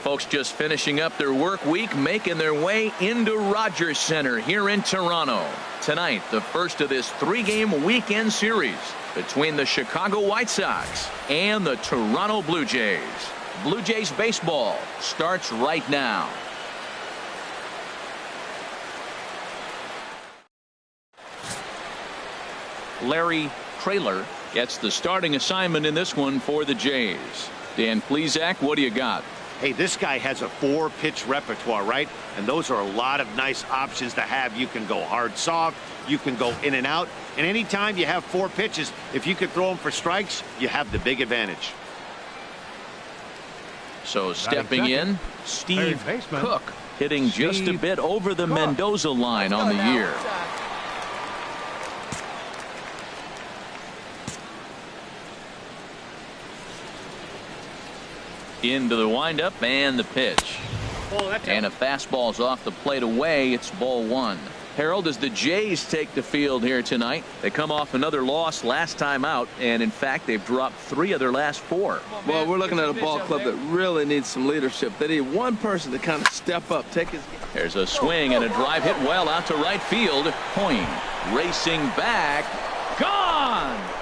Folks just finishing up their work week, making their way into Rogers Center here in Toronto. Tonight, the first of this 3-game weekend series between the Chicago White Sox and the Toronto Blue Jays. Blue Jays baseball starts right now. Larry Traylor gets the starting assignment in this one for the Jays. Dan Plesac, what do you got? Hey, this guy has a 4-pitch repertoire, right? And those are a lot of nice options to have. You can go hard, soft. You can go in and out. And anytime you have 4 pitches, if you could throw them for strikes, you have the big advantage. So stepping in, Steve Cook hitting just a bit over the Mendoza line on the year. Into the windup and the pitch. And a fastball's off the plate away. It's ball 1. Harold, as the Jays take the field here tonight, they come off another loss last time out, and in fact they've dropped 3 of their last 4. Well, we're looking at a ball club that really needs some leadership. They need one person to kind of step up, take his. There's a swing and a drive hit well out to right field. Hoying racing back, gone.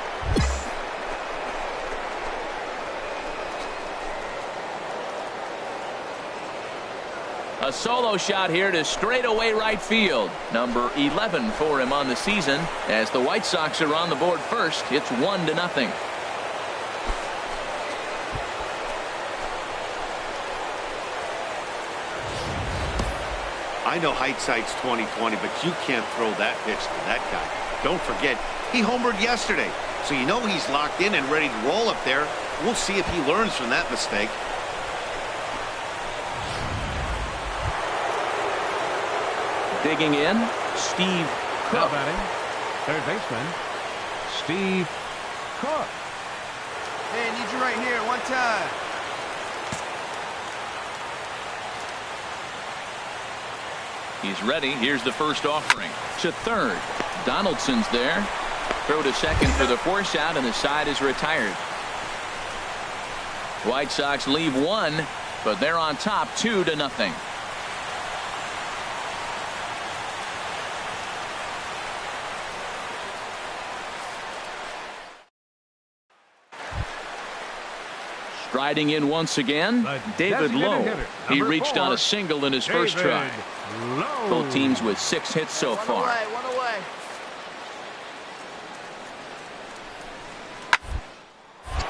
A solo shot here to straightaway right field. Number 11 for him on the season. As the White Sox are on the board first, it's 1-0. I know hindsight's 20/20, but you can't throw that pitch to that guy. Don't forget, he homered yesterday, so you know he's locked in and ready to roll up there. We'll see if he learns from that mistake. Digging in, Steve Cook. Batting, third baseman, Steve Cook. Hey, I need you right here, one time. He's ready. Here's the first offering. To third. Donaldson's there. Throw to second for the force out, and the side is retired. White Sox leave 1, but they're on top 2-0. Striding in once again, David Lowe. He reached on a single in his first try. Both teams with 6 hits so far. One away.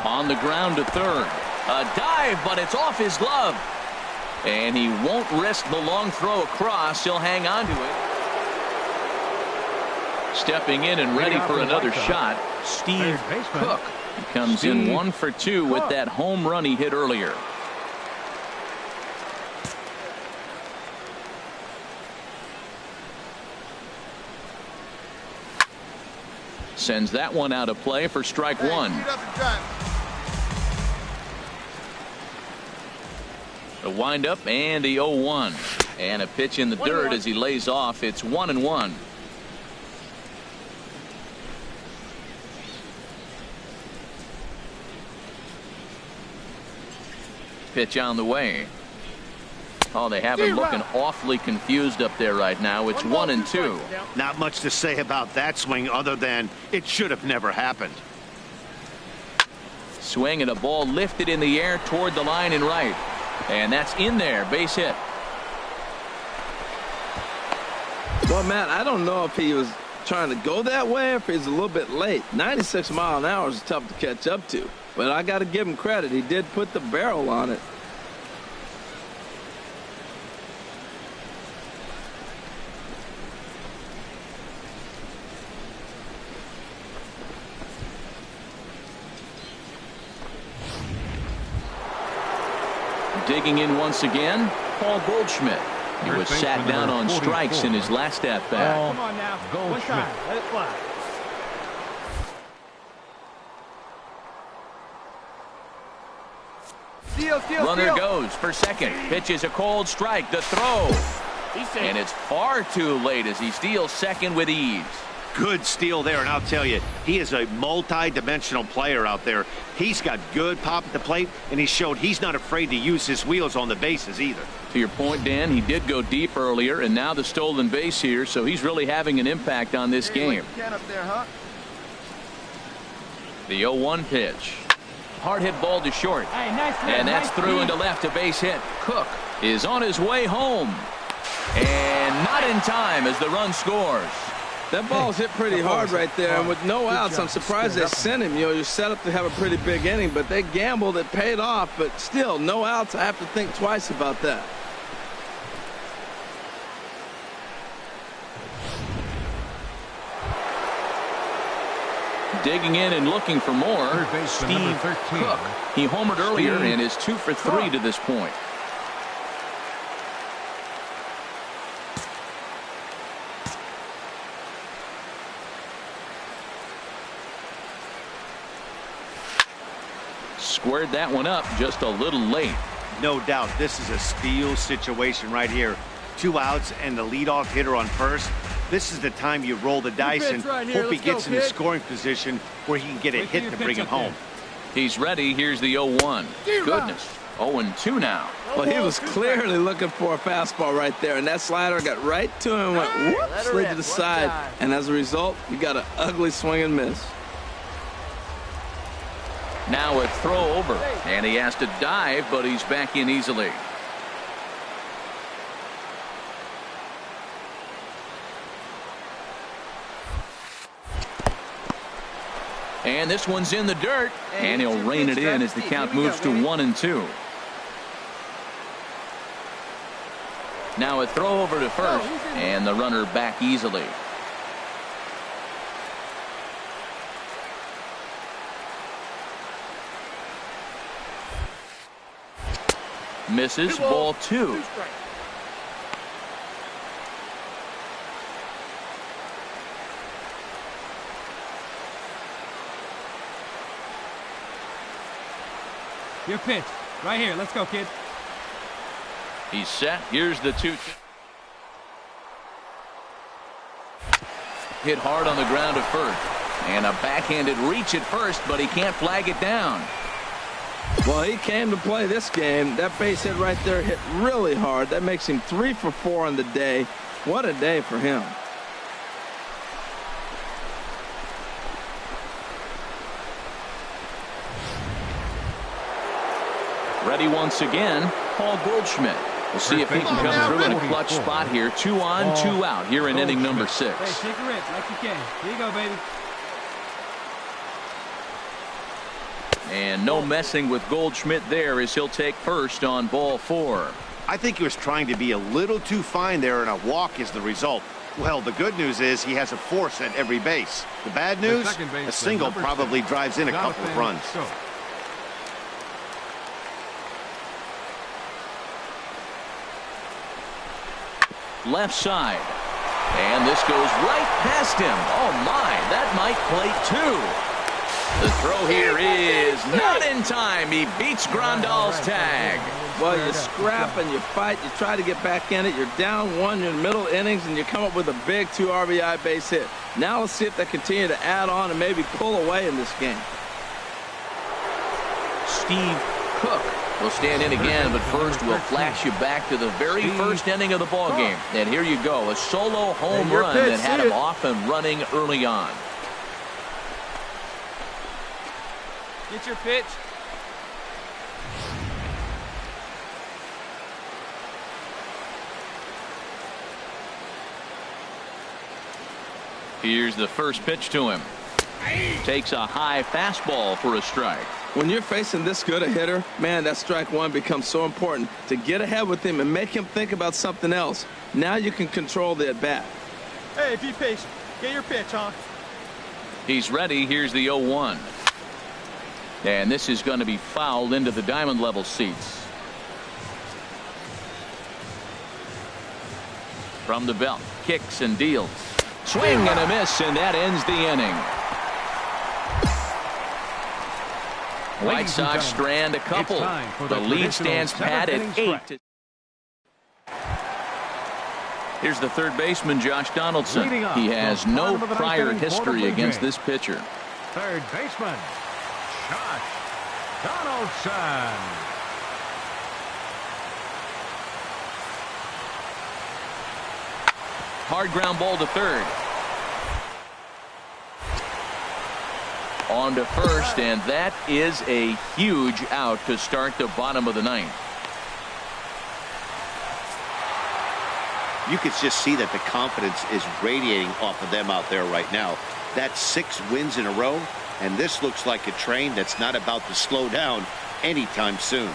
On the ground to third. A dive, but it's off his glove. And he won't risk the long throw across. He'll hang on to it. Stepping in and ready for another shot, Steve Cook. He comes in 1 for 2 with that home run he hit earlier. Sends that one out of play for strike 1. The windup and the 0-1. And a pitch in the dirt as he lays off. It's 1-1. Pitch on the way. Oh, they have him looking awfully confused up there right now. It's 1-2. Not much to say about that swing other than it should have never happened. Swing and a ball lifted in the air toward the line and right. And that's in there. Base hit. Well, Matt, I don't know if he was trying to go that way or if he's a little bit late. 96 miles an hour is tough to catch up to. But I got to give him credit. He did put the barrel on it. Digging in once again, Paul Goldschmidt. He was sat down on strikes in his last at-bat. Come on now. One time. Let it fly. Runner goes for second. Pitches a cold strike. The throw. And it's far too late as he steals second with ease. Good steal there, and I'll tell you, he is a multi-dimensional player out there. He's got good pop at the plate, and he showed he's not afraid to use his wheels on the bases either. To your point, Dan, he did go deep earlier, and now the stolen base here, so he's really having an impact on this game. Up there, huh? The 0-1 pitch. Hard hit ball to short. Hey, nice and that's through into left, a base hit. Cook is on his way home. And not in time as the run scores. That ball's hit pretty hard right there, and with no outs, I'm surprised they sent him. You know, you're set up to have a pretty big inning, but they gambled, it paid off, but still, no outs, I have to think twice about that. Digging in and looking for more, Steve Cook. He homered earlier and is 2 for 3 to this point. Squared that one up just a little late. No doubt, this is a steal situation right here. 2 outs and the leadoff hitter on first. This is the time you roll the dice and hope he gets in the scoring position where he can get a hit to bring him home. He's ready. Here's the 0-1. Goodness. 0-2 now. Well, he was clearly looking for a fastball right there, and that slider got right to him and went whoop, slid to the side. And as a result, you got an ugly swing and miss. Now a throw over, and he has to dive, but he's back in easily. And this one's in the dirt, and he'll rein it in as the count moves to 1-2. Now a throw over to first, and the runner back easily. Misses, ball 2. Your pitch. Right here. Let's go, kid. He's set. Here's the 2. Hit hard on the ground at first. And a backhanded reach at first, but he can't flag it down. Well, he came to play this game. That base hit right there hit really hard. That makes him 3 for 4 on the day. What a day for him. Ready once again, Paul Goldschmidt. We'll see if he can come through in a clutch spot here. 2 on, 2 out here in inning number 6. Hey, take a rip like you can. Here you go, baby. And no messing with Goldschmidt there as he'll take first on ball 4. I think he was trying to be a little too fine there, and a walk is the result. Well, the good news is he has a force at every base. The bad news, a single probably drives in a couple of runs. Left side. And this goes right past him. Oh, my. That might play 2. The throw here is not in time. He beats Grandal's tag. Well, you scrap and you fight. You try to get back in it. You're down 1 in the middle innings, and you come up with a big 2 RBI base hit. Now let's see if they continue to add on and maybe pull away in this game. Steve Cook will stand in again, but first we'll flash you back to the very first inning of the ball game. And here you go, a solo home run that had him off and running early on. Get your pitch. Here's the first pitch to him. Takes a high fastball for a strike. When you're facing this good a hitter, man, that strike 1 becomes so important to get ahead with him and make him think about something else. Now you can control the at-bat. Hey, be patient. Get your pitch, huh? He's ready. Here's the 0-1. And this is going to be fouled into the diamond level seats. From the belt, kicks and deals. Swing and a miss, and that ends the inning. White Sox strand a couple. The lead stands pat at 8. Here's the third baseman, Josh Donaldson. He has no prior history against this pitcher. Third baseman, Josh Donaldson. Hard ground ball to third. On to first, and that is a huge out to start the bottom of the ninth. You could just see that the confidence is radiating off of them out there right now. That's 6 wins in a row, and this looks like a train that's not about to slow down anytime soon.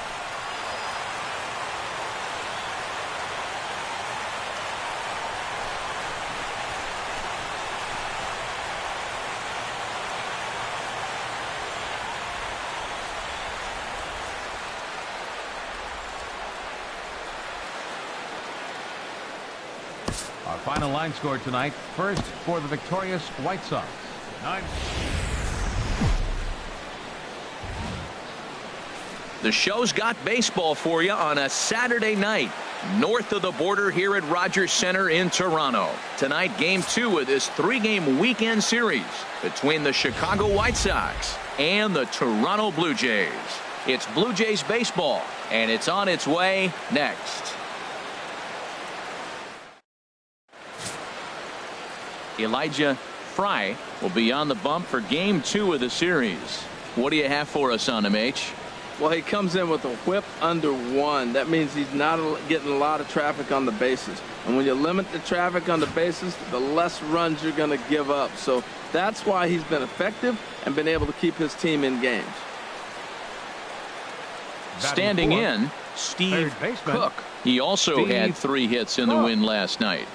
Our final line score tonight. First for the victorious White Sox. 9. The show's got baseball for you on a Saturday night north of the border here at Rogers Center in Toronto. Tonight, Game 2 of this 3-game weekend series between the Chicago White Sox and the Toronto Blue Jays. It's Blue Jays baseball, and it's on its way next. Elijah Fry will be on the bump for Game 2 of the series. What do you have for us on him, H? Well, he comes in with a whip under 1. That means he's not getting a lot of traffic on the bases. And when you limit the traffic on the bases, the less runs you're going to give up. So that's why he's been effective and been able to keep his team in games. Standing in, Steve Cook. He also had 3 hits in the win last night.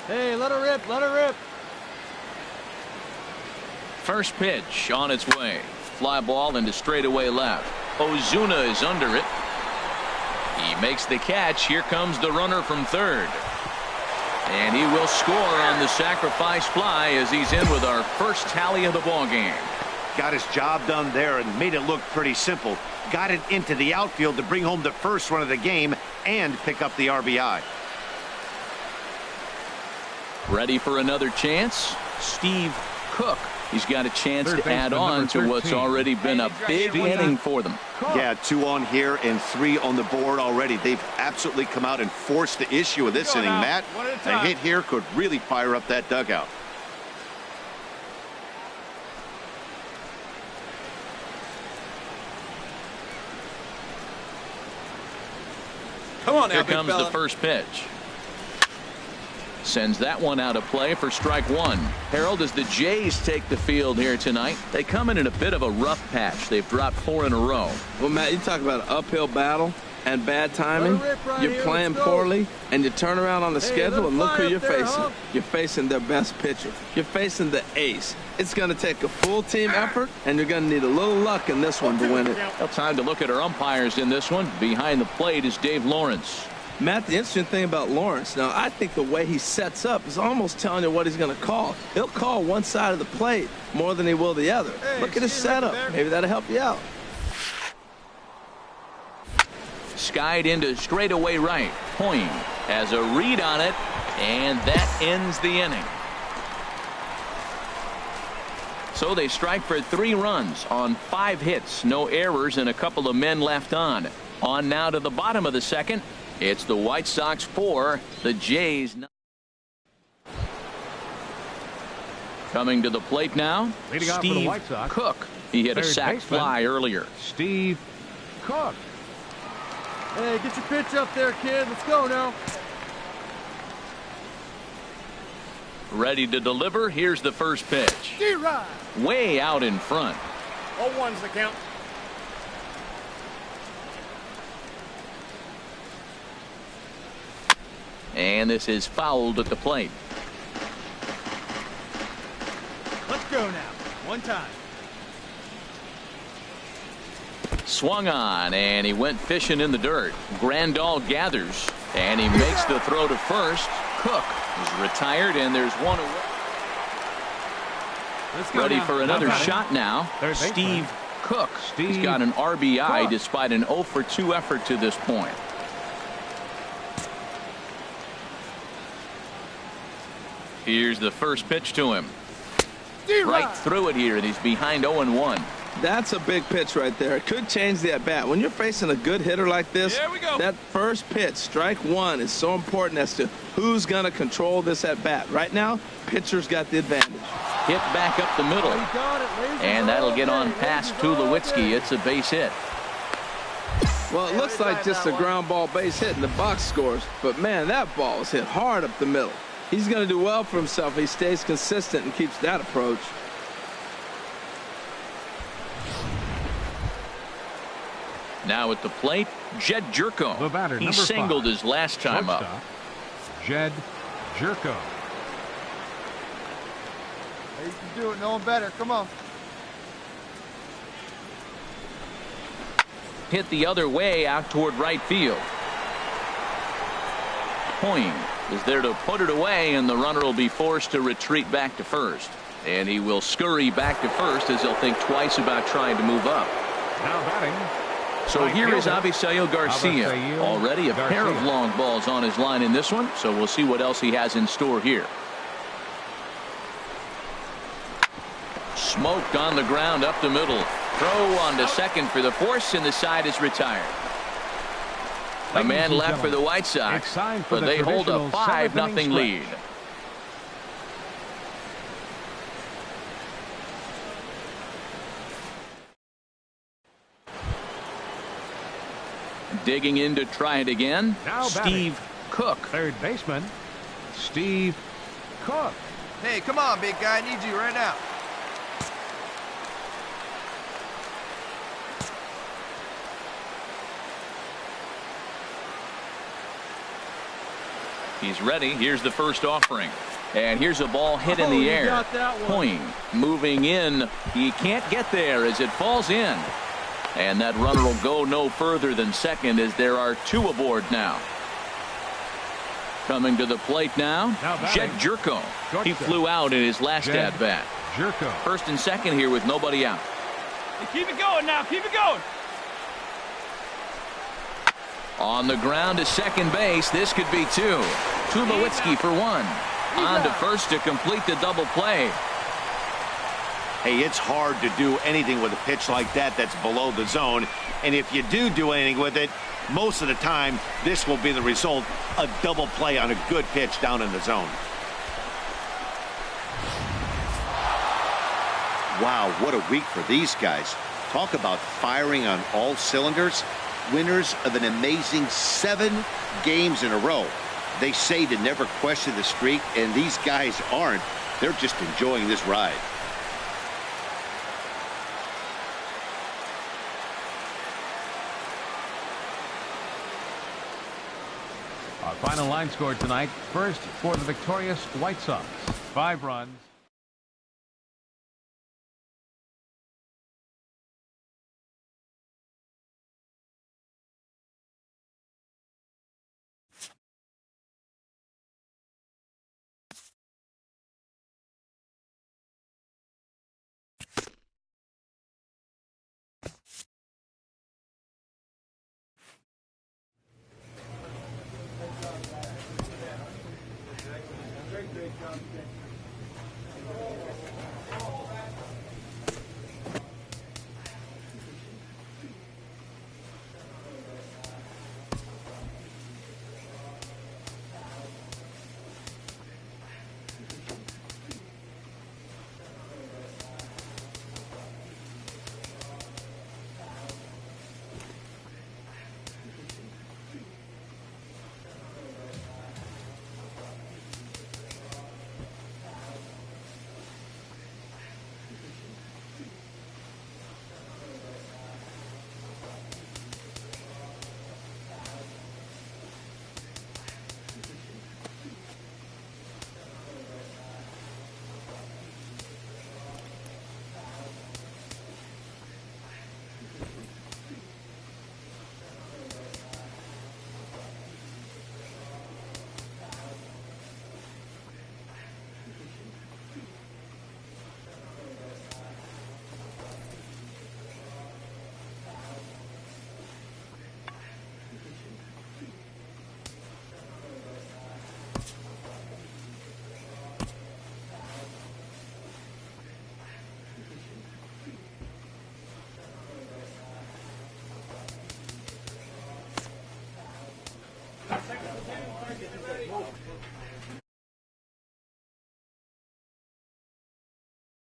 Hey, let her rip, let her rip. First pitch on its way. Fly ball into straightaway left. Ozuna is under it. He makes the catch. Here comes the runner from third. And he will score on the sacrifice fly as he's in with our first tally of the ball game. Got his job done there and made it look pretty simple. Got it into the outfield to bring home the first run of the game and pick up the RBI. Ready for another chance? Steve Cook. He's got a chance to add on to what's already been a big inning for them. Yeah, 2 on here and 3 on the board already. They've absolutely come out and forced the issue of this inning, Matt. A hit here could really fire up that dugout. Come on now, Here comes the first pitch. Sends that one out of play for strike 1. Harold, as the Jays take the field here tonight, they come in a bit of a rough patch. They've dropped 4 in a row. Well, Matt, you talk about an uphill battle and bad timing. You're playing poorly, and you turn around on the schedule and look who you're facing. You're facing their best pitcher. You're facing the ace. It's going to take a full team effort, and you're going to need a little luck in this one to win it. Well, time to look at our umpires in this one. Behind the plate is Dave Lawrence. Matt, the interesting thing about Lawrence, now I think the way he sets up is almost telling you what he's going to call. He'll call one side of the plate more than he will the other. Look at his setup. Maybe that'll help you out. Skied into straightaway right. Point has a read on it, and that ends the inning. So they strike for 3 runs on 5 hits, no errors, and a couple of men left on. On now to the bottom of the second. It's the White Sox 4, the Jays 9. Coming to the plate now, Steve Cook. He hit a sac fly earlier. Steve Cook. Hey, get your pitch up there, kid. Let's go now. Ready to deliver. Here's the first pitch. D-Rod. Way out in front. 0-1's the count. And this is fouled at the plate. Let's go now. One time. Swung on, and he went fishing in the dirt. Grandal gathers, and he makes the throw to first. Cook is retired, and there's one away. Ready for another shot now. Steve Cook. He's Steve got an RBI Cook. despite an 0 for 2 effort to this point. Here's the first pitch to him. Right through it here, and he's behind 0-1. That's a big pitch right there. It could change the at-bat. When you're facing a good hitter like this, that first pitch, strike one, is so important as to who's going to control this at-bat. Right now, pitcher's got the advantage. Hit back up the middle. And that'll get on past Tulowitzki. It's a base hit. Well, it looks like just a ground ball base hit in the box scores. But, man, that ball is hit hard up the middle. He's going to do well for himself if he stays consistent and keeps that approach. Now at the plate, Jed Jerko. The batter, he number singled 5. his last time up. Jed Jerko. Hey, you can do it. No one better. Come on. Hit the other way out toward right field. Hoying is there to put it away, and the runner will be forced to retreat back to first. And he will scurry back to first as he'll think twice about trying to move up. Now batting. So here is Avisail Garcia. Avisail Already a pair of long balls on his line in this one, so we'll see what else he has in store here. Smoked on the ground up the middle. Throw on to second for the force, and the side is retired. A man left for the White Sox, but they hold a 5-0 lead. Digging in to try it again, Now Steve Cook. Third baseman, Steve Cook. Hey, come on, big guy. I need you right now. He's ready. Here's the first offering. And here's a ball hit in the air. Hoying moving in. He can't get there as it falls in. And that runner will go no further than second as there are 2 aboard now. Coming to the plate now, Jed Jerko. He flew out in his last at-bat. Jerko. First and second here with nobody out. Hey, keep it going now. Keep it going. On the ground to second base. This could be 2. Tulowitzki for 1. On to first to complete the double play. Hey, it's hard to do anything with a pitch like that that's below the zone. And if you do anything with it, most of the time, this will be the result, a double play on a good pitch down in the zone. Wow, what a week for these guys. Talk about firing on all cylinders. Winners of an amazing 7 games in a row. They say to never question the streak, and these guys aren't. They're just enjoying this ride. Our final line score tonight. First for the victorious White Sox. 5 runs.